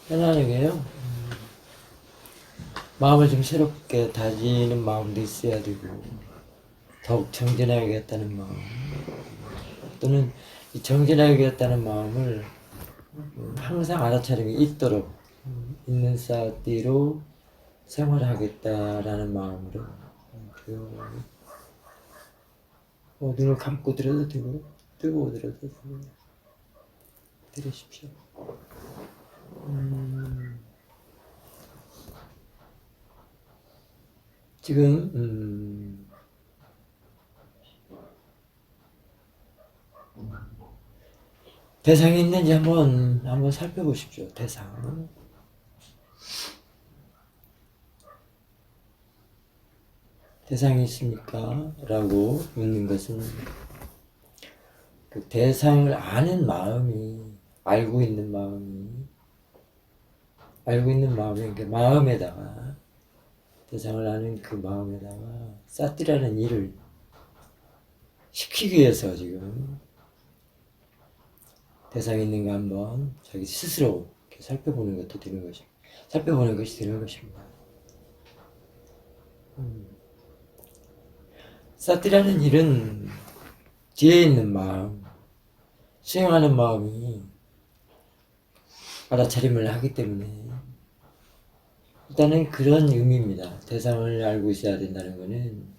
편안하게요. 마음을 좀 새롭게 다지는 마음도 있어야 되고, 더욱 정진해야겠다는 마음, 또는 이 정진해야겠다는 마음을 항상 알아차림이 있도록 있는 싸띠로 생활하겠다라는 마음으로 눈을 감고 들어도 되고 뜨고 들어도 되고 들으십시오. 지금 대상이 있는지 한번 살펴보십시오. 대상. 대상이 있습니까? 라고 묻는 것은 그 대상을 아는 마음이, 알고 있는 마음이 그 마음에다가, 대상을 아는 그 마음에다가 싸띠라는 일을 시키기 위해서 지금 대상이 있는가 한번 자기 스스로 이렇게 살펴보는 것도 되는 것입니다. 살펴보는 것이 되는 것입니다. 싸띠라는 일은 뒤에 있는 마음, 수행하는 마음이 알아차림을 하기 때문에 일단은 그런 의미입니다. 대상을 알고 있어야 된다는 것은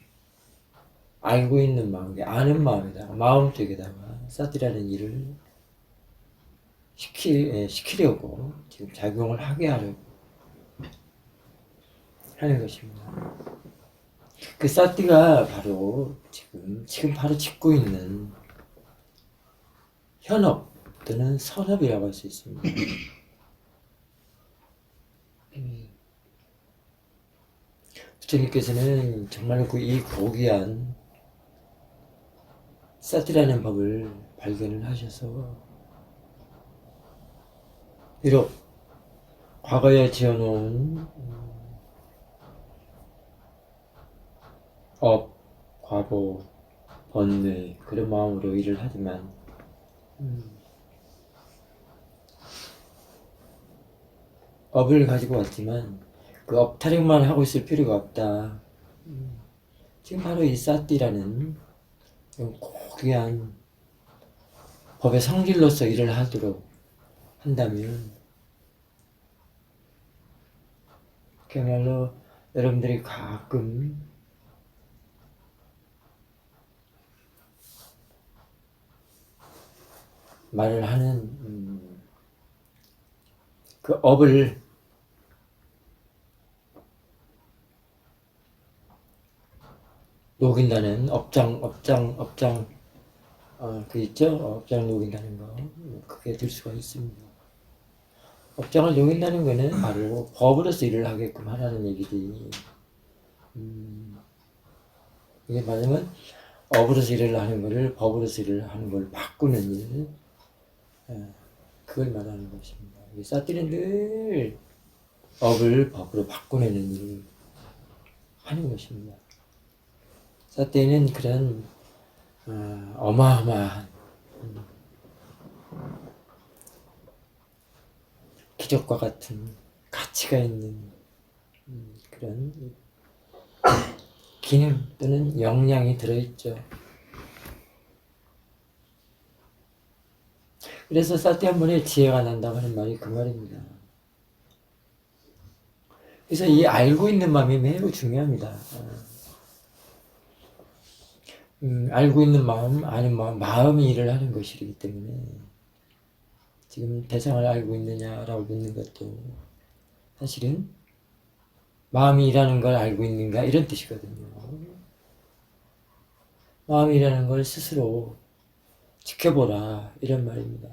알고 있는 마음, 아는 마음에다가, 마음 쪽에다가 싸띠라는 일을 시키려고 지금 작용을 하게 하려고 하는 것입니다. 그 싸띠가 바로 지금 바로 짓고 있는 현업 또는 선업이라고 할 수 있습니다. 부처님께서는 정말 이 고귀한 싸띠라는 법을 발견을 하셔서 비록 과거에 지어놓은 업, 과보, 번뇌 그런 마음으로 일을 하지만 업을 가지고 왔지만 그 업타령만 하고 있을 필요가 없다. 지금 바로 이 싸띠라는 고귀한 법의 성질로서 일을 하도록 한다면 그야말로 여러분들이 가끔 말을 하는 그 업을 녹인다는 업장 그 있죠? 업장을 녹인다는 거 그게 될 수가 있습니다. 업장을 녹인다는 거는 바로 법으로서 일을 하게끔 하라는 얘기지. 이게 말하면 업으로서 일을 하는 거를 법으로서 일을 하는 걸 바꾸는 일, 그걸 말하는 것입니다. 싸띠는 늘 업을 법으로 바꾸내는 일을 하는 것입니다. 싸띠는 그런 어마어마한 기적과 같은 가치가 있는 그런 기능 또는 역량이 들어있죠. 그래서 싸띠 한 번에 지혜가 난다고 하는 말이 그 말입니다. 그래서 이 알고 있는 마음이 매우 중요합니다. 알고 있는 마음, 아는 마음, 마음이 일을 하는 것이기 때문에 지금 대상을 알고 있느냐라고 묻는 것도 사실은 마음이 일하는 걸 알고 있는가 이런 뜻이거든요. 마음이 일하는 걸 스스로 지켜보라 이런 말입니다.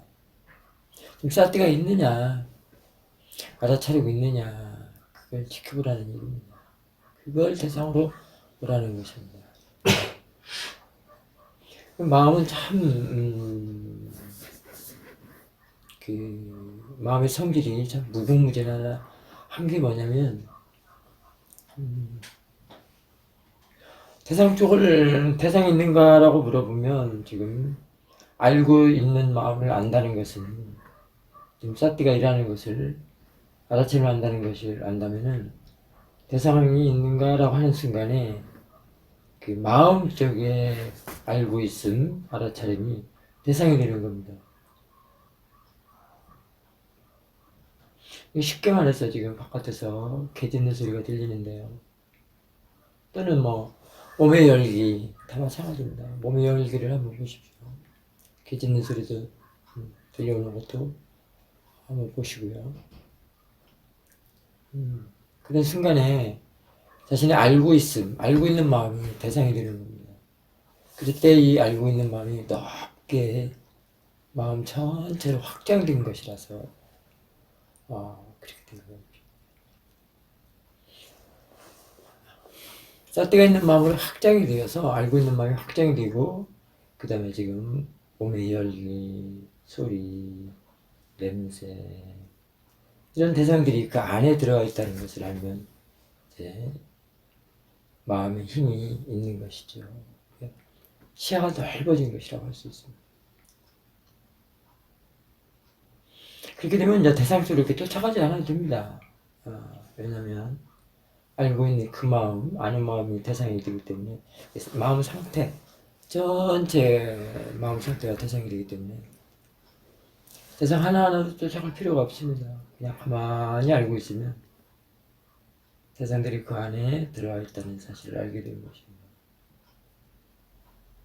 지금 싸띠가 있느냐, 알아차리고 있느냐 그걸 지켜보라는 얘기입니다. 그걸 대상으로 보라는 것입니다. 마음은 참 그 마음의 성질이 참 무궁무진한 게 뭐냐면 대상이 있는가라고 물어보면 지금 알고 있는 마음을 안다는 것은 지금 싸띠가 일하는 것을 알아차림을 안다는 것을 안다면은 대상이 있는가라고 하는 순간에 그 마음속에 알고 있음, 알아차림이 대상이 되는 겁니다. 쉽게 말해서 지금 바깥에서 개 짖는 소리가 들리는데요. 또는 뭐 몸의 열기 다 마찬가지입니다. 몸의 열기를 한번 보십시오. 개 짖는 소리도 들려오는 것도 한번 보시고요. 그런 순간에 자신이 알고 있음, 알고 있는 마음이 대상이 되는 겁니다. 그럴 때 이 알고 있는 마음이 넓게 마음 전체로 확장된 것이라서 그렇게 된 거예요. 잣대가 있는 마음으로 확장이 되어서 알고 있는 마음이 확장이 되고 그 다음에 지금 몸의 열기, 소리, 냄새 이런 대상들이 그 안에 들어가 있다는 것을 알면 이제 마음의 힘이 있는 것이죠. 시야가 넓어진 것이라고 할 수 있습니다. 그렇게 되면 이제 대상 속으로 이렇게 쫓아가지 않아도 됩니다. 왜냐면 알고 있는 그 마음, 아는 마음이 대상이 되기 때문에 마음 상태, 전체 마음 상태가 대상이 되기 때문에 대상 하나하나도 쫓아갈 필요가 없습니다. 그냥 가만히 알고 있으면 대상들이 그 안에 들어와 있다는 사실을 알게 되는 것입니다.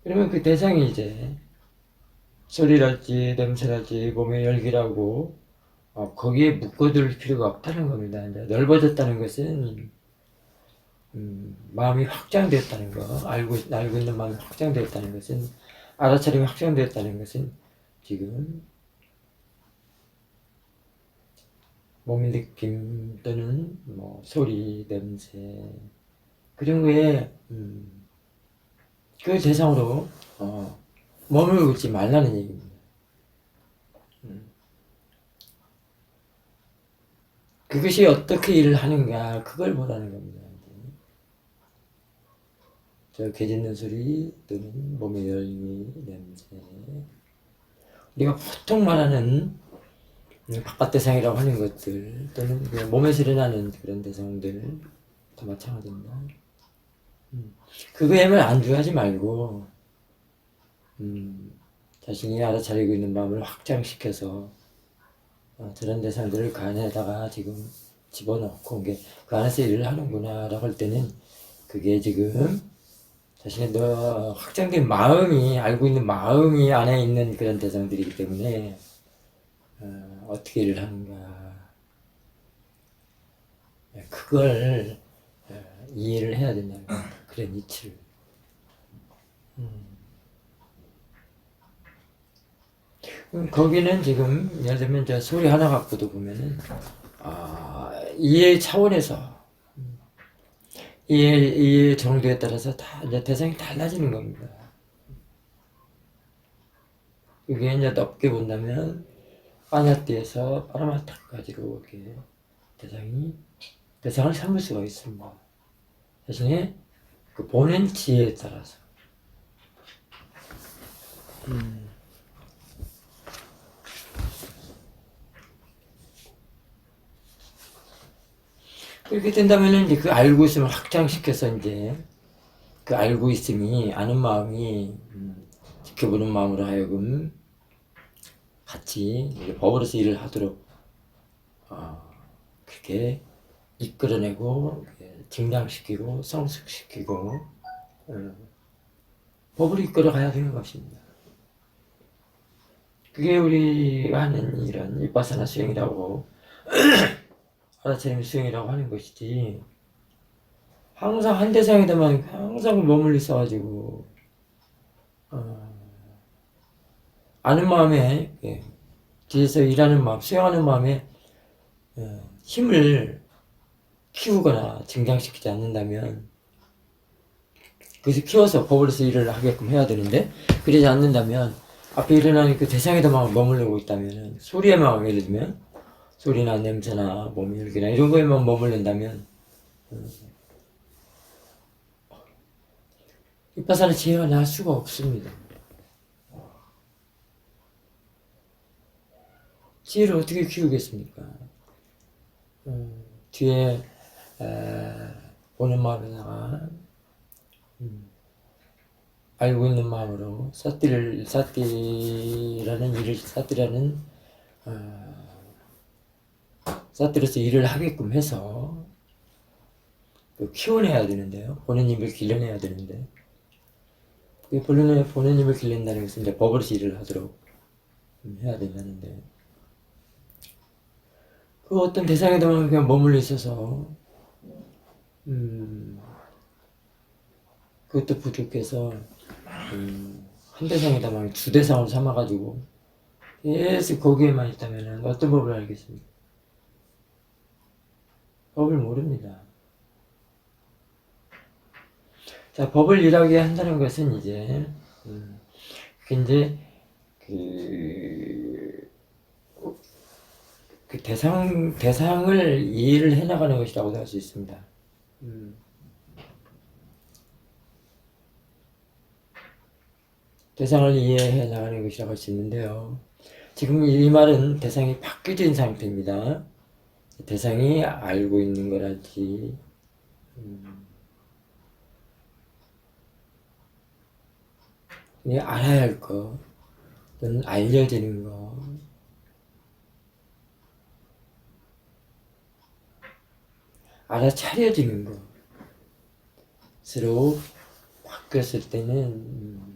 그러면 그 대상이 이제 소리랄지 냄새랄지 몸의 열기라고 거기에 묶어둘 필요가 없다는 겁니다. 이제 넓어졌다는 것은 마음이 확장되었다는 거, 알고 있는 마음이 확장되었다는 것은, 알아차림이 확장되었다는 것은 지금 몸의 느낌 또는 뭐 소리, 냄새 그런 거에 그 대상으로 머물고 있지 말라는 얘기입니다. 그것이 어떻게 일을 하는가 그걸 보라는 겁니다. 저 개 짖는 소리 또는 몸의 열기, 냄새 우리가 보통 말하는 바깥 대상이라고 하는 것들 또는 그냥 몸에서 일어나는 그런 대상들 다 마찬가지입니다. 그거에만 안주하지 말고 자신이 알아차리고 있는 마음을 확장시켜서 저런 대상들을 그 안에다가 지금 집어넣고 그 안에서 일을 하는구나 라고 할 때는 그게 지금 자신의 확장된 마음이 알고 있는 마음이 안에 있는 그런 대상들이기 때문에 어떻게 일을 하는가 그걸 이해를 해야 된다는 거예요. 그런 이치를. 거기는 지금 예를 들면 저 소리 하나 갖고도 보면은 이해 차원에서 이해 정도에 따라서 다 이제 대상이 달라지는 겁니다. 그게 이제 넓게 본다면 파냐띠에서 파라마타까지로 이렇게 대상을 삼을 수가 있습니다. 자신의 그 보는 지혜에 따라서. 그렇게 된다면은 이제 그 알고 있음을 확장시켜서 이제 그 알고 있음이 아는 마음이 지켜보는 마음으로 하여금 같이 버블에서 일을 하도록 그렇게 이끌어내고 증장시키고 성숙시키고 법을 이끌어가야 되는 것입니다. 그게 우리가 하는 이런 윗바사나 수행이라고 알아차림 수행이라고 하는 것이지 항상 한 대상에다만 항상 머물러 있어가지고 아는 마음에 뒤에서 일하는 마음, 수행하는 마음에 힘을 키우거나 증장시키지 않는다면 그래서 키워서 버블에서 일을 하게끔 해야 되는데 그러지 않는다면 앞에 일어나는 그 대상에다만 머무르고 있다면 소리에만 예를 들면 소리나 냄새나 몸의 열기나 이런 거에만 머무른다면 윗바사나 지혜가 날 수가 없습니다. 지혜를 어떻게 키우겠습니까? 뒤에 보는 마음에다가 알고 있는 마음으로 사띠로서 일을 하게끔 해서 키워내야 되는데요. 보는 입을 길러내야 되는데, 보는 입을 길른다는 것은 이제 법으로서 일을 하도록 해야 된다는데, 그 어떤 대상에다만 그냥 머물러 있어서 그것도 부족해서 한 대상에다만 두 대상을 삼아가지고 계속 거기에만 있다면 어떤 법을 알겠습니까? 법을 모릅니다. 자, 법을 일하게 한다는 것은 이제 그 대상을 이해를 해나가는 것이라고도 할 수 있습니다. 대상을 이해해 나가는 것이라고 할 수 있는데요. 지금 이 말은 대상이 바뀌어진 상태입니다. 대상이 알고 있는 거랄지, 알아야 할 거, 또는 알려지는 거, 알아차려지는 것으로 바뀌었을 때는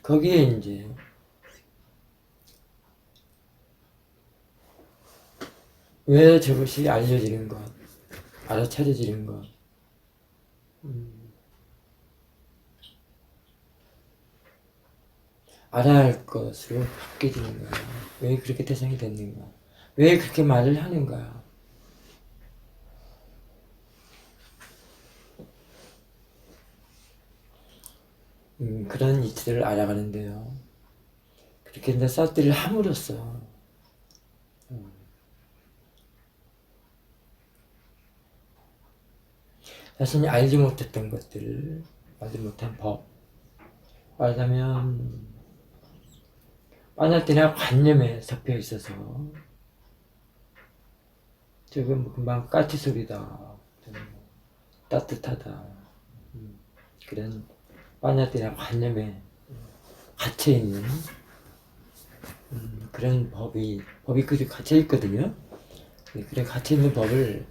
거기에 이제 왜 저것이 알려지는 것, 알아차려지는 것, 알아야 할 것으로 바뀌어지는 거야. 왜 그렇게 대상이 됐는가? 왜 그렇게 말을 하는가? 그런 이치를 알아가는데요. 그렇게 이제 사띠를 함으로써 자신이 알지 못했던 것들을, 알지 못한 법, 말하자면 빠날때나 관념에 섞여 있어서 지금 금방 까치소리다, 따뜻하다, 그런 빠날때나 관념에 갇혀있는 그런 법이 그렇게 갇혀있거든요. 그런 갇혀있는 법을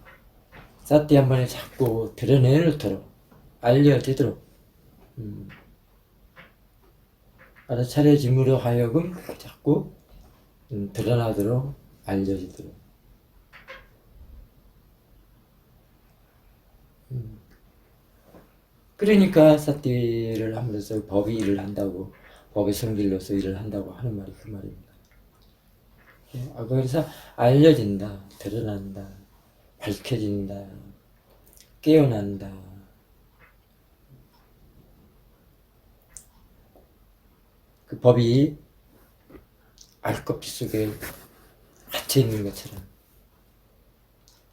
사띠 한 번에 자꾸 드러내놓도록, 알려지도록 알아차려짐으로 하여금 자꾸 드러나도록, 알려지도록. 그러니까 사띠를 함으로써 법이 일을 한다고, 법의 성질로서 일을 한다고 하는 말이 그 말입니다. 그래서 알려진다, 드러난다, 밝혀진다, 깨어난다. 그 법이 알껍질 속에 갇혀 있는 것처럼,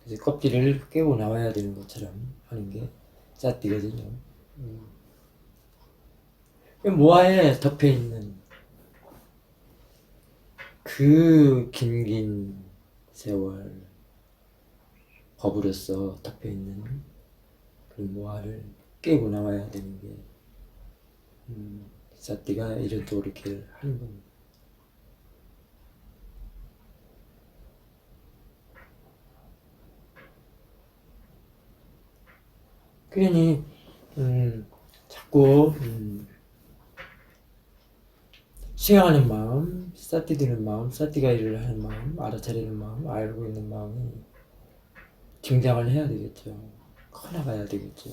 그래서 껍질을 깨고 나와야 되는 것처럼 하는 게 사띠거든요. 모아에 덮여 있는 그 긴 세월 법으로서 덮여 있는 그 모아를 깨고 나와야 되는 게 사띠가 이런 도리를 하는 겁니다. 그러니 자꾸 수행하는 마음, 사띠 드는 마음, 사띠가 일을 하는 마음, 알아차리는 마음, 알고 있는 마음이 증장을 해야 되겠죠. 커나가야 되겠죠.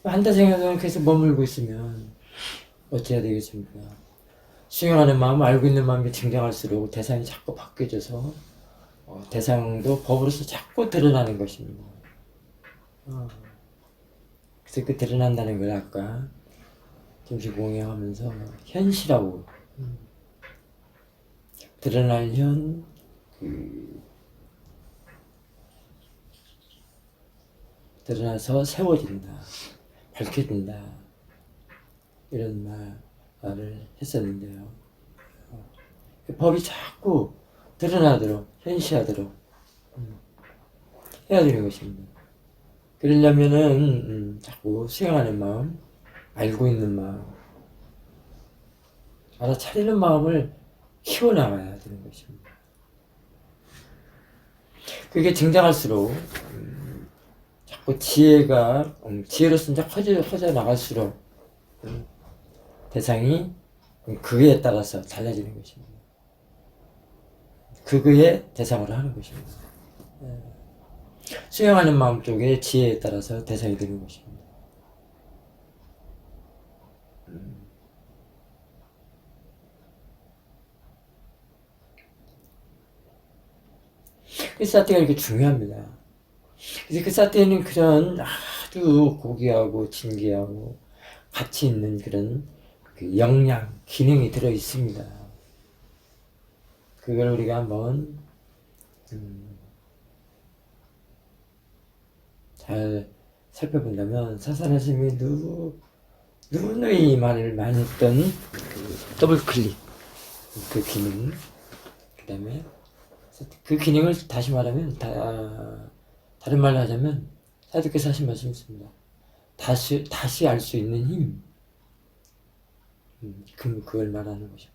한다 생각하면 계속 머물고 있으면 어찌해야 되겠습니까? 수행하는 마음, 알고 있는 마음이 증장할수록 대상이 자꾸 바뀌어져서 대상도 법으로서 자꾸 드러나는 것입니다. 그래서 그 드러난다는 걸 아까 잠시 공유하면서 현시라고 드러날 현, 드러나서 세워진다, 밝혀진다, 이런 말을 했었는데요. 법이 자꾸 드러나도록, 현시하도록 해야 되는 것입니다. 그러려면은 자꾸 수용하는 마음, 알고 있는 마음, 알아차리는 마음을 키워나가야 되는 것입니다. 그게 증장할수록 자꾸 지혜가 지혜로서 커져 나갈수록 대상이 그거에 따라서 달라지는 것입니다. 그거에 대상으로 하는 것입니다. 수용하는 마음 쪽에 지혜에 따라서 대상이 되는 것입니다. 그 사태가 이렇게 중요합니다. 그래서 그 사태에는 그런 아주 고귀하고 진귀하고 가치 있는 그런 그 역량, 기능이 들어 있습니다. 그걸 우리가 한번 잘 살펴본다면 사사라심이 누누이 말을 많이 했던 그 더블 클릭 그 기능, 그 다음에 그 기능을 다시 말하면 다른 말로 하자면 사도께서 하신 말씀이 있습니다. 다시 알 수 있는 힘, 그걸 말하는 것이죠.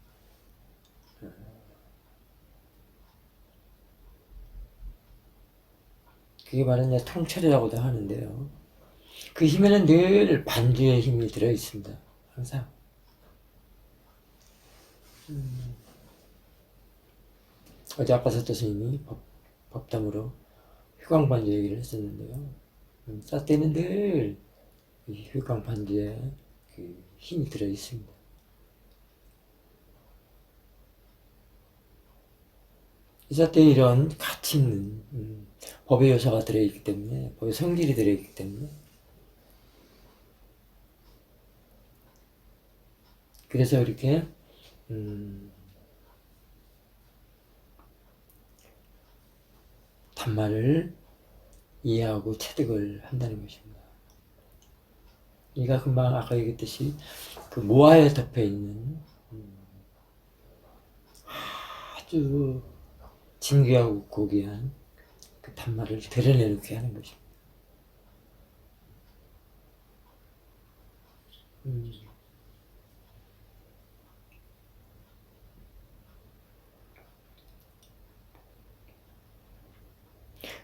그게 바로 이제 통찰이라고도 하는데요. 그 힘에는 늘 반주의 힘이 들어 있습니다. 항상. 어제 아까 사토 스님이 법담으로 휴광반주 얘기를 했었는데요. 사태는 늘 이 휴광반주에 그 힘이 들어 있습니다. 이 사태에 이런 가치 있는 법의 요소가 들어있기 때문에, 법의 성질이 들어있기 때문에, 그래서 이렇게 단말을 이해하고 체득을 한다는 것입니다. 우리가 금방 아까 얘기했듯이 그 모아에 덮여 있는 아주 진귀하고 고귀한 그 단말을 드러내놓게 하는 것입니다.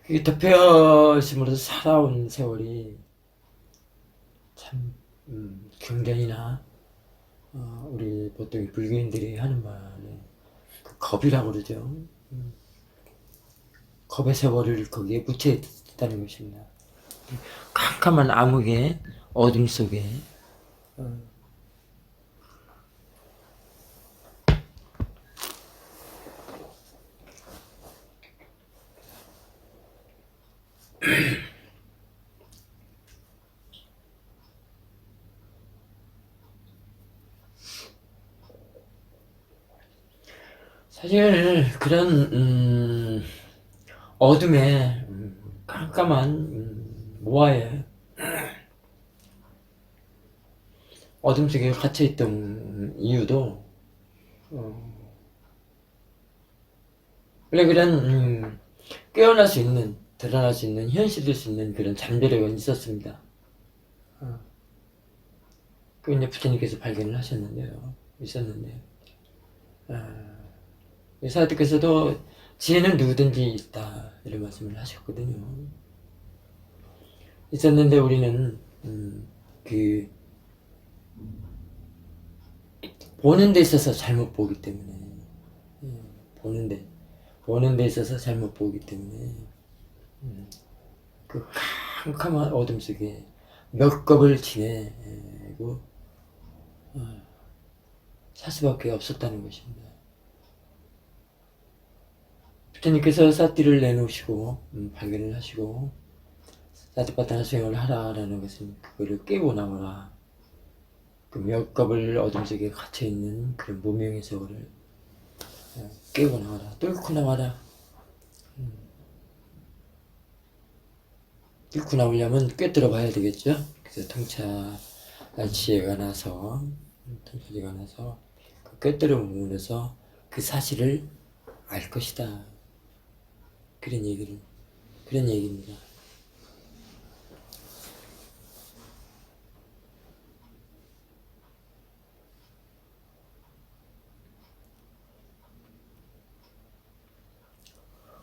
그게 덮여심으로써 살아온 세월이 참 경전이나 우리 보통 불교인들이 하는 말에 그 겁이라고 그러죠. 겁의 세월을 거기에 묻혀있다는 것입니다. 캄캄한 암흑의 어둠 속에 사실 그런 어둠에 깜깜한 모아에 어둠 속에 갇혀있던 이유도 원래 그런 깨어날 수 있는, 드러날 수 있는, 현실될 수 있는 그런 잠재력은 있었습니다. 그 이제 부처님께서 발견을 하셨는데요. 있었는데요. 사도께서도 지혜는 누구든지 있다 이런 말씀을 하셨거든요. 있었는데 우리는 그 보는 데 있어서 잘못 보기 때문에 보는 데 있어서 잘못 보기 때문에 그 캄캄한 어둠 속에 몇 겁을 지내고 살 수밖에 없었다는 것입니다. 부처님께서 사띠를 내놓으시고 발견을 하시고 사티파타나 수행을 하라라는 것은 그거를 깨고 나오라. 그 몇 겁을 어둠 속에 갇혀있는 그런 무명의 세월을 깨고 나와라. 뚫고 나와라. 뚫고 나오려면 꿰뚫어 봐야 되겠죠. 그래서 통찰 지혜가 나서 그 꿰뚫어 보면서 그 사실을 알 것이다. 그런 얘기입니다.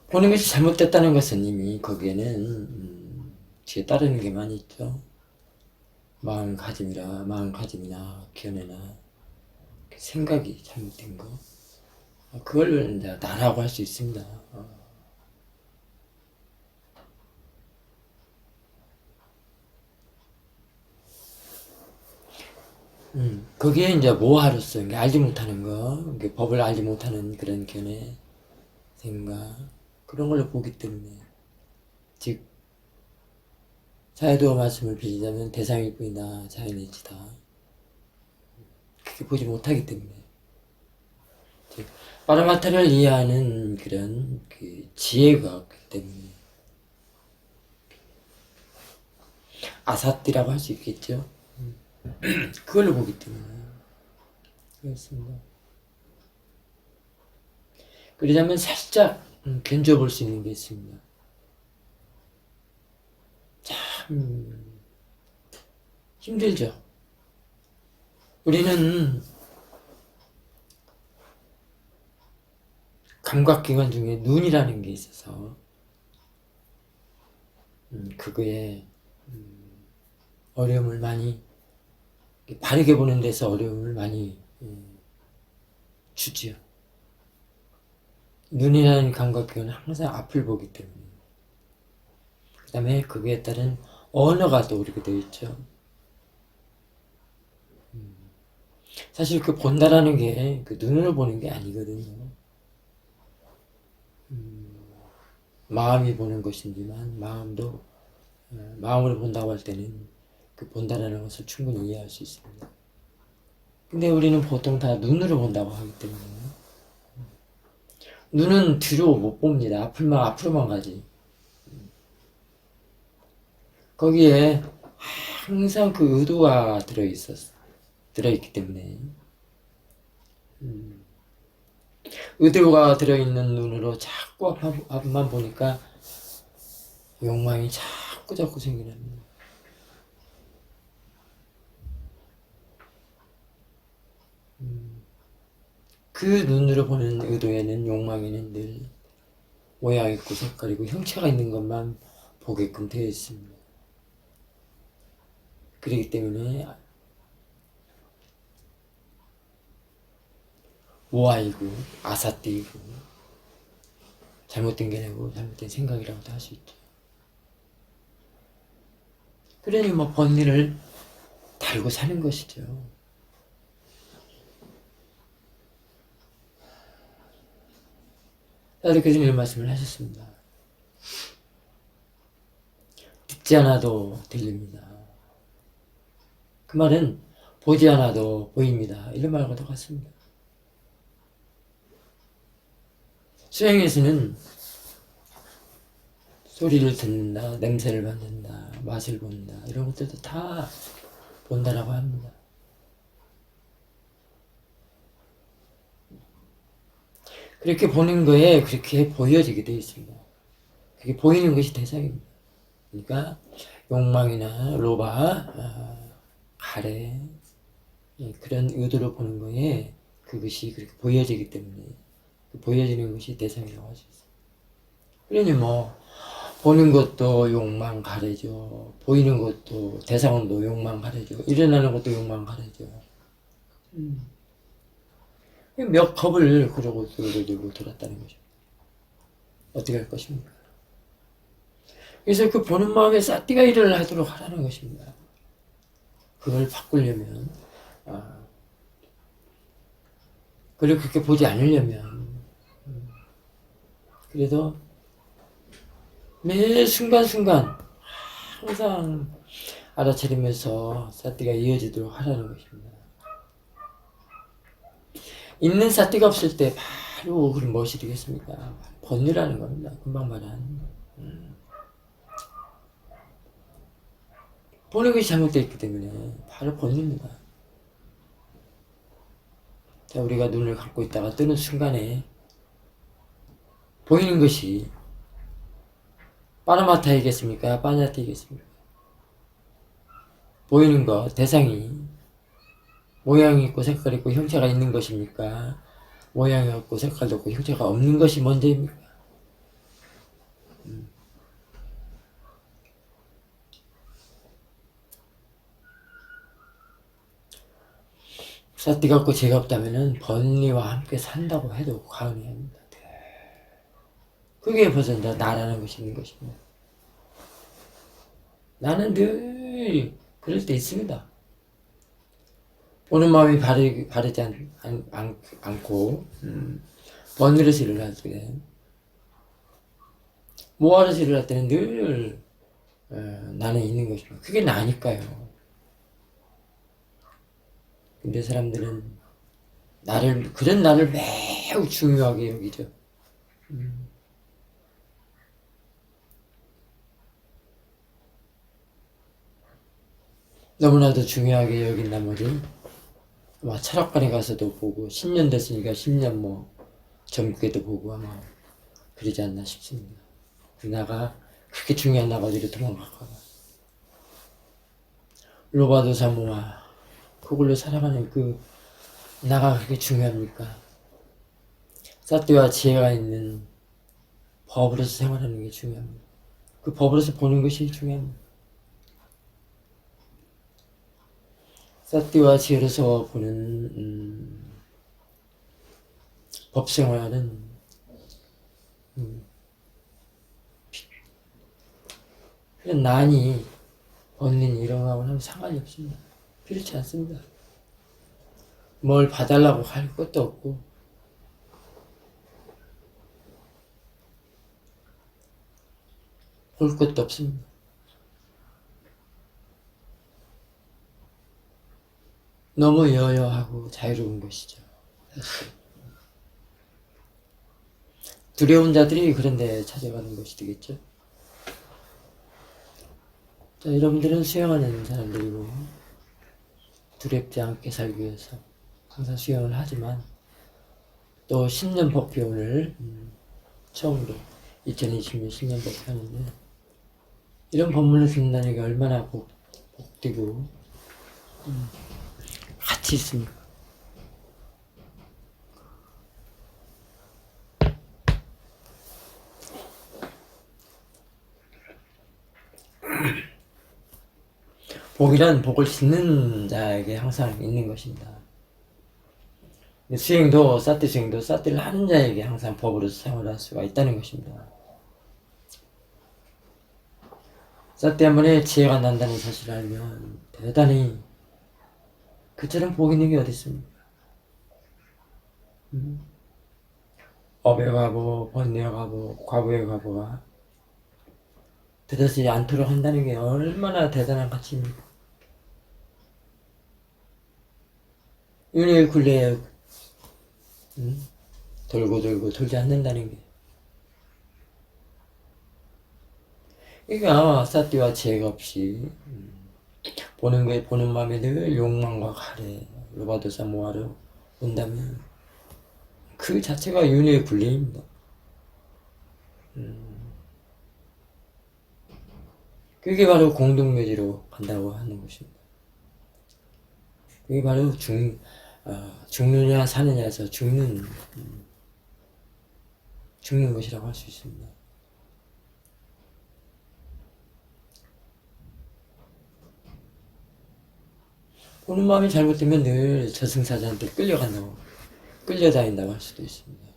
보는 것이 잘못됐다는 것은 이미 거기에는 뒤에 따르는 게 많이 있죠. 마음가짐이나 견해나 생각이 잘못된 거. 그걸 이제 나라고 할 수 있습니다. 거기에 이제 모하로서 알지 못하는 거, 법을 알지 못하는 그런 견해, 생각, 그런 걸로 보기 때문에, 즉, 사회도어 말씀을 빌리자면 대상일 뿐이다, 자연이지다. 그렇게 보지 못하기 때문에. 즉, 파라마타를 이해하는 그런 지혜가 없기 때문에. 아사띠라고 할 수 있겠죠. 그걸로 보기 때문에. 그렇습니다. 그러자면 살짝 견뎌볼 수 있는 게 있습니다. 참 힘들죠. 우리는 감각기관 중에 눈이라는 게 있어서 그거에 어려움을 많이 바르게 보는 데서 어려움을 많이 주지요. 눈이라는 감각기관은 항상 앞을 보기 때문에. 그 다음에 거기에 따른 언어가 떠오르게 되어 있죠. 사실 그 본다라는 게 그 눈으로 보는 게 아니거든요. 마음이 보는 것이지만 마음으로 본다고 할 때는 그 본다라는 것을 충분히 이해할 수 있습니다. 근데 우리는 보통 다 눈으로 본다고 하기 때문에 눈은 뒤로 못 봅니다. 앞으로만 가지. 거기에 항상 그 의도가 들어있기 때문에 의도가 들어있는 눈으로 자꾸 앞만 보니까 욕망이 자꾸 생기는 겁니다. 그 눈으로 보는 의도에는 욕망에는 늘 모양 있고 색깔이고 형체가 있는 것만 보게끔 되어 있습니다. 그렇기 때문에 오아이고 아사띠이고 잘못된 견해고 잘못된 생각이라고도 할 수 있죠. 그러니 번뇌를 달고 사는 것이죠. 사도께서는 이런 말씀을 하셨습니다. 듣지 않아도 들립니다. 그 말은 보지 않아도 보입니다. 이런 말과 똑같습니다. 수행에서는 소리를 듣는다, 냄새를 맡는다, 맛을 본다, 이런 것들도 다 본다라고 합니다. 그렇게 보는 거에 그렇게 보여지게 되어 있습니다. 그게 보이는 것이 대상입니다. 그러니까 욕망이나 로바, 가래, 그런 의도로 보는 거에 그것이 그렇게 보여지기 때문에 그 보여지는 것이 대상이라고 할 수 있어요. 그러니 보는 것도 욕망 가래죠. 보이는 것도 대상도 욕망 가래죠. 일어나는 것도 욕망 가래죠. 몇 컵을 그러고 들고 돌았다는 거죠. 어떻게 할 것입니까? 그래서 그 보는 마음에 삿띠가 일을 하도록 하라는 것입니다. 그걸 바꾸려면, 그걸 그렇게 보지 않으려면, 그래도 매 순간순간 항상 알아차리면서 삿띠가 이어지도록 하라는 것입니다. 있는 삿띠가 없을 때 바로 그럼 무엇이 되겠습니까? 번뇌라는 겁니다. 금방 말한. 보는 것이 잘못되어 있기 때문에 바로 번뇌입니다. 자, 우리가 눈을 감고 있다가 뜨는 순간에 보이는 것이 빠르마타이겠습니까? 빠냐티겠습니까? 보이는 것, 대상이 모양이 있고 색깔이 있고 형체가 있는 것입니까? 모양이 없고 색깔도 없고 형체가 없는 것이 먼저입니까? 사띠가 없고 죄가 없다면은 번리와 함께 산다고 해도 과언이 아닙니다. 그게 벌써 이제 나라는 것이 있는 것입니다. 나는 늘 그럴 때 있습니다. 보는 마음이 바르지 않고 번뇌로서 일어날 때 모아로서 일어날 때는 늘 나는 있는 것입니다. 그게 나니까요. 근데 사람들은 그런 나를 매우 중요하게 여기죠. 너무나도 중요하게 여긴 나머지 아마 철학관에 가서도 보고 10년 됐으니까 10년 전국에도 보고 아마 그러지 않나 싶습니다. 그 나가 그렇게 중요한 나가 어디로 도망갈까. 로바도 사모아 그걸로 살아가는 그 나가 그렇게 중요합니까? 사띠와 지혜가 있는 법으로서 생활하는 게 중요합니다. 그 법으로서 보는 것이 중요합니다. 사띠와 지혜로서 보는 법생활은 그냥 난이 얻는 이런 거하고는 상관이 없습니다. 필요치 않습니다. 뭘 봐달라고 할 것도 없고 볼 것도 없습니다. 너무 여여하고 자유로운 것이죠. 사실. 두려운 자들이 그런 데 찾아가는 것이 되겠죠. 자, 여러분들은 수영하는 사람들이고 두렵지 않게 살기 위해서 항상 수영을 하지만 또 신년 법회 오늘 처음으로 2020년 신년 법회 하는데 이런 법문을 듣는다는 게 얼마나 복되고 같이 있습니까? 복이란 복을 짓는 자에게 항상 있는 것입니다. 수행도 사띠 수행도 사띠를 하는 자에게 항상 법으로서 생활할 수가 있다는 것입니다. 사띠 한 번에 지혜가 난다는 사실을 알면 대단히 그처럼 복 있는 게 어디 있습니까? 업의 과보, 번뇌의 과보, 과부의 과보가 드러지지 않도록 한다는 게 얼마나 대단한 가치입니까? 윤회의 굴레에 돌고 돌지 않는다는 게 그러니까 사띠와 지혜가 없이 보는 마음에 늘 욕망과 가래, 로바도사 모아로 온다면 그 자체가 윤회의 굴레입니다. 그게 바로 공동묘지로 간다고 하는 것입니다. 그게 바로 죽느냐 사느냐에서 죽는 것이라고 할 수 있습니다. 보는 마음이 잘못되면 늘 저승사자한테 끌려다닌다고 할 수도 있습니다.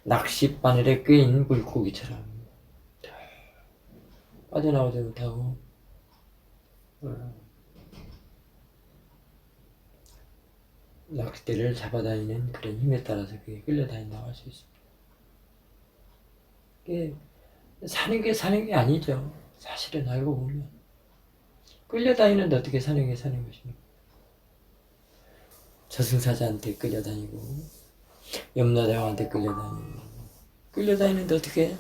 낚싯바늘에 꿰인 물고기처럼 빠져나오지 못하고 낚싯대를 잡아다니는 그런 힘에 따라서 그게 끌려다닌다고 할 수 있습니다. 그게 사는 게 아니죠. 사실은 알고 보면 끌려다니는데 어떻게 사는 게 사는 것입니까? 저승사자한테 끌려다니고 염라대왕한테 끌려다니는데 어떻게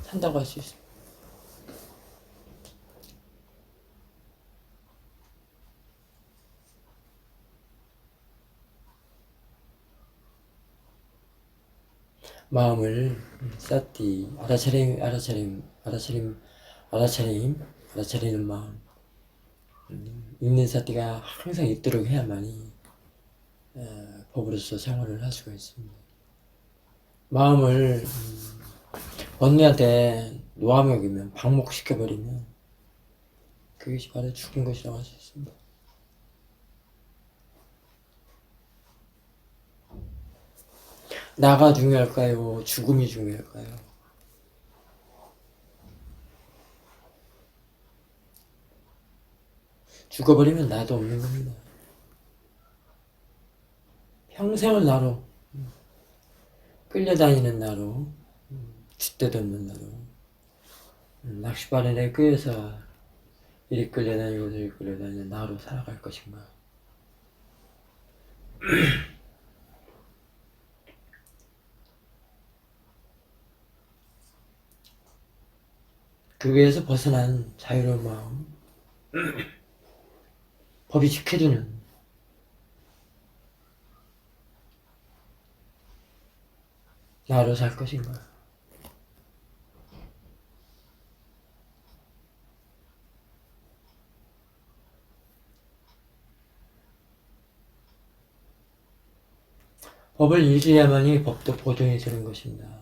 산다고 할 수 있습니까? 마음을 사띠 알아차리는 마음, 있는 사띠가 항상 있도록 해야만이 법으로서 생활을 할 수가 있습니다. 마음을 번뇌한테 노화먹이면 방목시켜버리면 그것이 바로 죽은 것이라고 할 수 있습니다. 나가 중요할까요? 죽음이 중요할까요? 죽어버리면 나도 없는 겁니다. 평생을 나로 끌려다니는 나로 줏대도 없는 나로 낚시바늘에 끄여서 이리 끌려다니고 저리 끌려다니는 나로 살아갈 것인가. 그 위에서 벗어난 자유로운 마음, 법이 지켜주는 나로 살 것인가. 법을 유지해야만이 법도 보존이 되는 것입니다.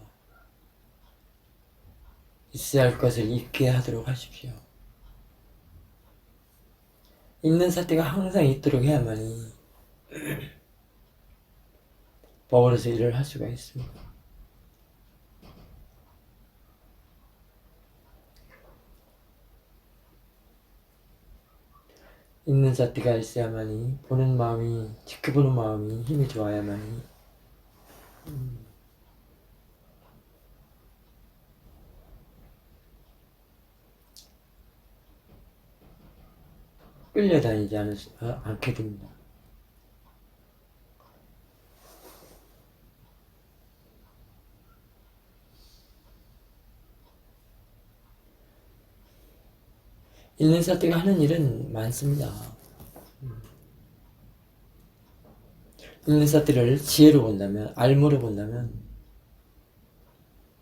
있어야 할 것을 있게 하도록 하십시오. 있는 사태가 항상 있도록 해야만이 법으로서 일을 할 수가 있습니다. 있는 사태가 있어야만이 보는 마음이, 지켜보는 마음이 힘이 좋아야만이 끌려다니지 않게 됩니다. 있는 사태가 하는 일은 많습니다. 있는 사태를 지혜로 본다면, 알모로 본다면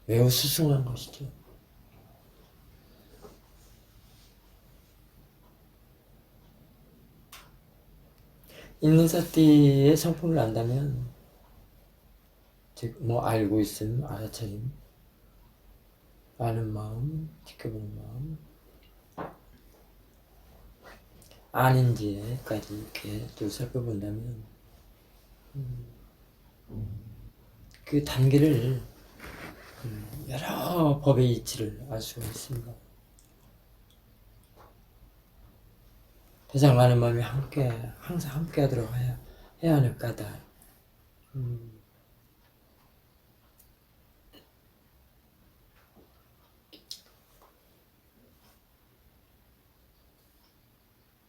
매우 수승한 것이죠. 있는 사태의 성품을 안다면, 즉, 알고 있음, 알아차림, 아는 마음, 지켜보는 마음, 아닌지까지 이렇게 또 살펴본다면, 그 단계를 여러 법의 이치를 알 수가 있습니다. 대상 많은 마음이 항상 함께 하도록 해야 하는 까닭.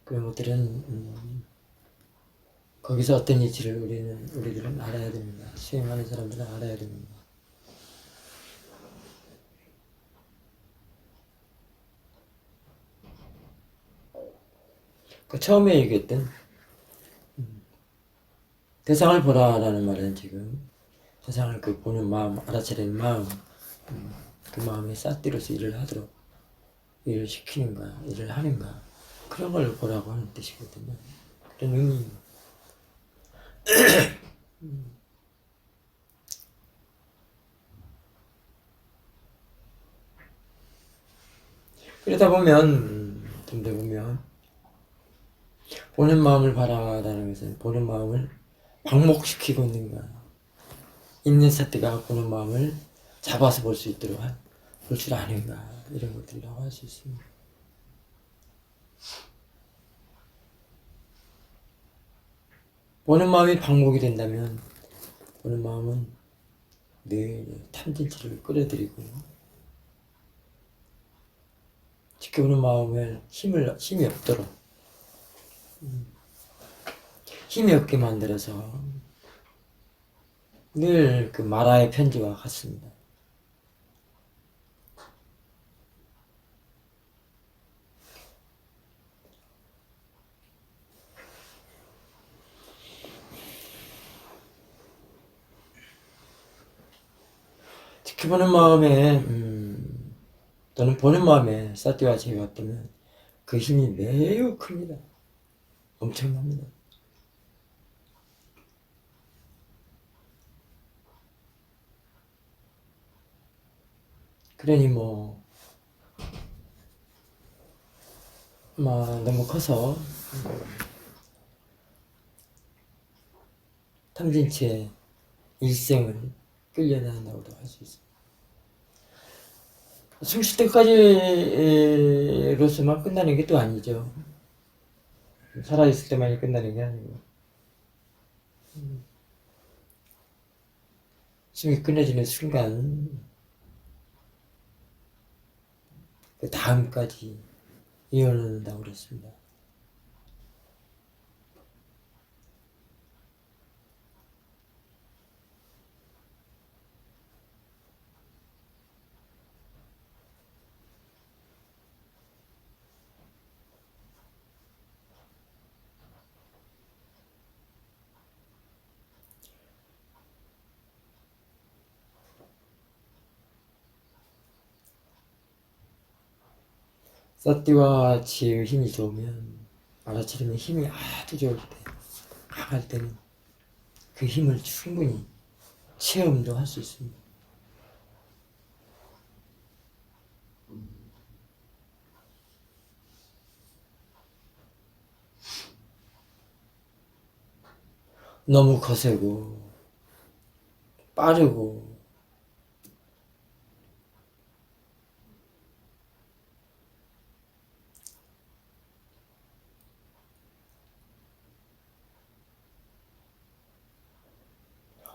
그런 것들은, 거기서 어떤 이치를 우리들은 알아야 됩니다. 수행하는 사람들은 알아야 됩니다. 그 처음에 얘기했던 대상을 보라라는 말은 지금 대상을 그 보는 마음, 알아차리는 마음, 그 마음이 싹띠로서 일을 하도록 일을 시키는가, 일을 하는가 그런 걸 보라고 하는 뜻이거든요. 그런 의미입니다. 그러다 보면 좀 더 보면 보는 마음을 봐라라는 것은 보는 마음을 방목시키고 있는가, 있는 사태가 보는 마음을 잡아서 볼 수 있도록 볼 줄 아는가, 이런 것들이라고 할 수 있습니다. 보는 마음이 방목이 된다면 보는 마음은 늘 탐진치를 끌어들이고 지켜보는 마음을 힘이 없도록 힘이 없게 만들어서 늘 그 마라의 편지와 같습니다. 지켜보는 마음에 또는 보는 마음에 사띠와 제가 왔다면 그 힘이 매우 큽니다. 엄청납니다. 그러니 너무 커서 탐진치의 일생을 끌려다닌다고도 할 수 있습니다. 숨쉴 때까지로서만 끝나는 게 또 아니죠. 살아있을 때만이 끝나는 게 아니고 숨이 끊어지는 순간 그 다음까지 이어놓는다고 그랬습니다. 사띠와 지혜의 힘이 좋으면 알아차리면 힘이 아주 좋을 때, 강할 때는 그 힘을 충분히 체험도 할 수 있습니다. 너무 거세고 빠르고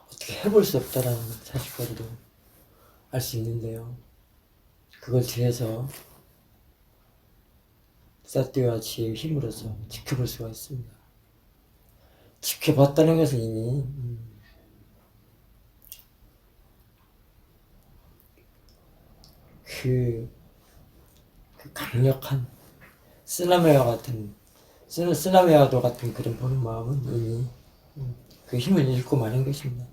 어떻게 해볼 수 없다라는 사실까지도 알 수 있는데요. 그걸 뒤에서 사띠와 지혜의 힘으로서 지켜볼 수가 있습니다. 지켜봤다는 것은 이미 그 강력한 쓰나미와도 같은 그런 보는 마음은 이미 그 힘을 잃고 마는 것입니다.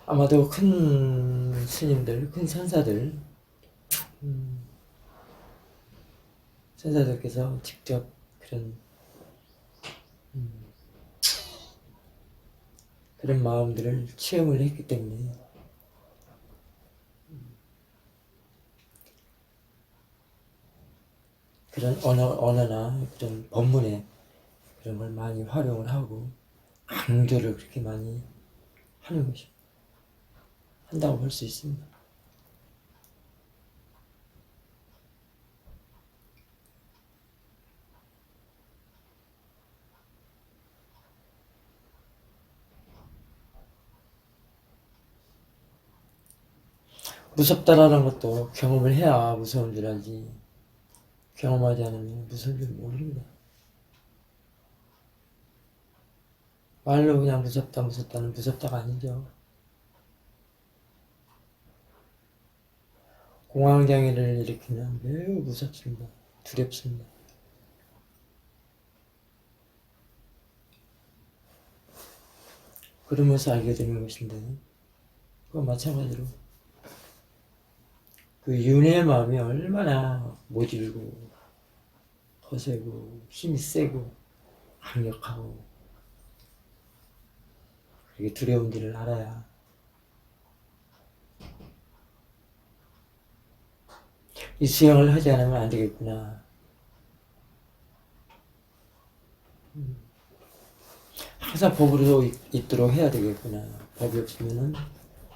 아마도 큰 스님들, 큰 선사들께서 직접 그런 마음들을 체험을 했기 때문에 그런 언어나 그런 법문에 그런 걸 많이 활용을 하고 강조를 그렇게 많이 하는 것입니다. 한다고 볼 수 있습니다. 무섭다라는 것도 경험을 해야 무서운 줄 알지, 경험하지 않으면 무서운 줄 모릅니다. 말로 그냥 무섭다는 무섭다가 아니죠. 공황장애를 일으키면 매우 무섭습니다. 두렵습니다. 그러면서 알게 되는 것인데, 그거 마찬가지로 그 윤회의 마음이 얼마나 모질고 거세고 힘이 세고 강력하고 그게 두려운지를 알아야 이 수행을 하지 않으면 안 되겠구나. 항상 법으로 있도록 해야 되겠구나. 법이 없으면은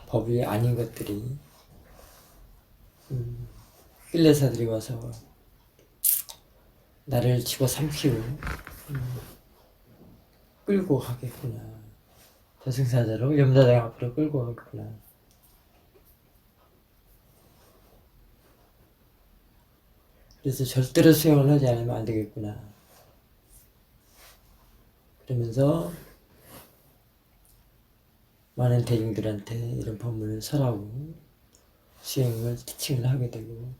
법이 아닌 것들이 힐레사들이 와서 나를 집어삼키고 끌고 가겠구나. 저승사자로 염라대왕 앞으로 끌고 가겠구나. 그래서 절대로 수행을 하지 않으면 안 되겠구나. 그러면서 많은 대중들한테 이런 법문을 설하고 수행을 티칭을 하게 되고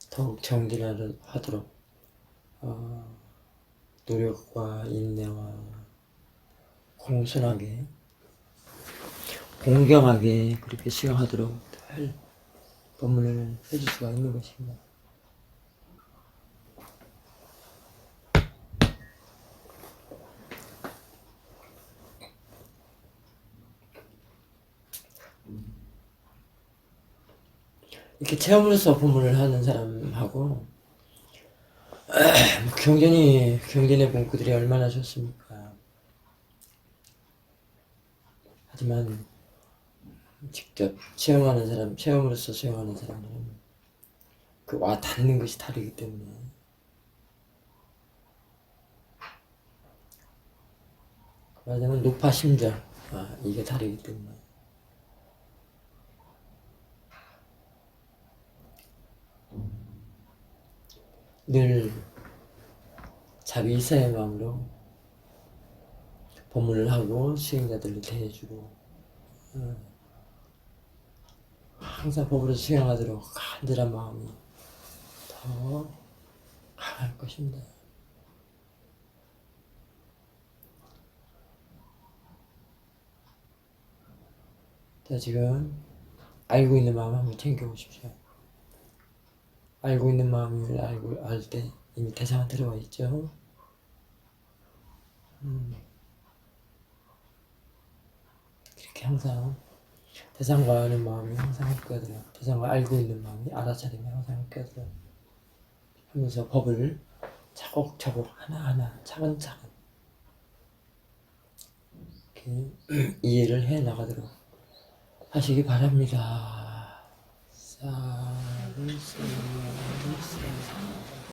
더욱 정진하도록 노력과 인내와 공손하게 공경하게 그렇게 수행하도록 할 법문을 해줄 수가 있는 것입니다. 이렇게 체험으로서 법문을 하는 사람하고 경전의 문구들이 얼마나 좋습니까? 하지만 직접 체험하는 사람, 체험으로서 수행하는 사람들은 그 와 닿는 것이 다르기 때문에 말하자면 높아 심정, 이게 다르기 때문에 늘 자비 이사의 마음으로 법문을 하고 수행자들을 대해주고 항상 법으로 수행하도록 간절한 마음이 더 강할 것입니다. 자, 지금 알고 있는 마음 한번 챙겨보십시오. 알고 있는 마음을 알 때 이미 대상은 들어와 있죠. 그렇게 항상 대상과 아는 마음이 항상 함께하더라. 대상과 알고 있는 마음이 알아차림이 항상 함께하더라. 하면서 법을 차곡차곡 하나하나 차근차근 이렇게 이해를 해 나가도록 하시기 바랍니다. 사르